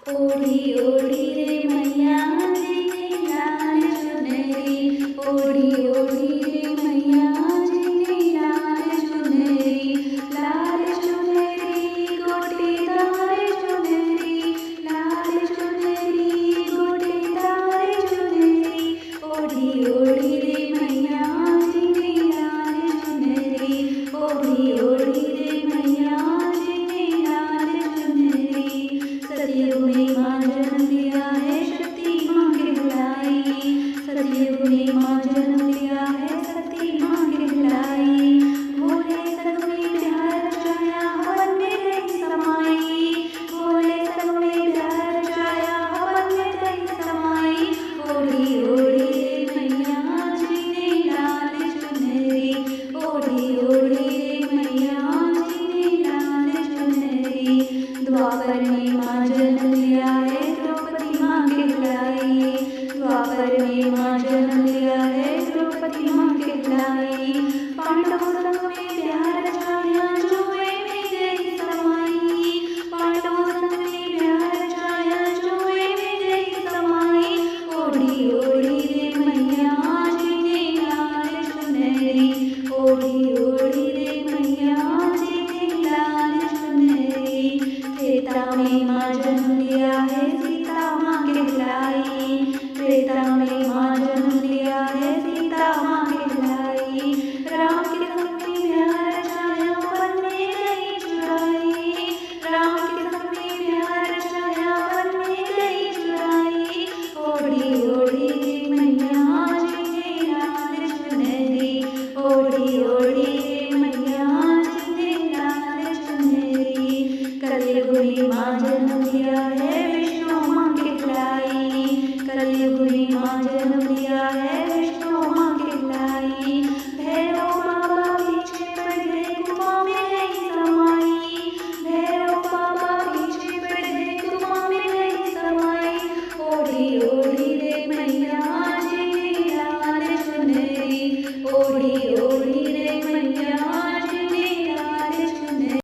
ओढ़ी ओढ़ी रे मैया जी ने लाल चुनरी, ओढ़ी ओढ़ी रे मैया जी ने लाल चुनरी, लाल चुनरी गोटेदार चुनरी, लाल चुनरी गोटेदार चुनरी, ओढ़ी ओढ़ी रे मैया जी ने लाल चुनरी, ओढ़ी ओढ़ी रे मैया जी ने लाल चुनरी। सतयुग में माँ जन्म लिया है, शक्ति माँ कहलाई, सतयुग में माँ जन्म लिया है, शक्ति माँ कहलाई। भोले संग में प्यार रचाया, हवन में रही समाई, भोले संग में प्यार रचाया, हवन में रही समाई। ओढ़ी ओढ़ी रे मैया जी ने लाल चुनरी, ओढ़ी ओढ़ी रे मैया जी ने लाल चुनरी। द्वापर में माँ जन्म लिया है, द्रौपदी माँ कहलाई, द्वापर में माँ जन्म लिया है, द्रौपदी माँ कहलाई। पांडवों संग में प्यार रचाया, जुए में गई समाई, पांडवों संग में प्यार रचाया, जुए में गई समाई। ओढ़ी ओढ़ी रे मैया जी ने लाल चुनरी, ओढ़ी ओढ़ी रे मैया जी ने लाल चुनरी। त्रेता में माँ जन्म लिया है, सीता माँ कहलाई, त्रेता में माँ जन्म लिया है, सीता माँ कहलाई। राम के संग में प्यार रचाया, वन में गई चुराई, राम के संग में प्यार रचाया, वन में गई चुराई। ओढ़ी ओढ़ी रे मैया जी ने लाल चुनरी, ओढ़ी ओढ़ी रे मैया जी ने लाल चुनरी। कलयुग में माँ जन्म लिया है,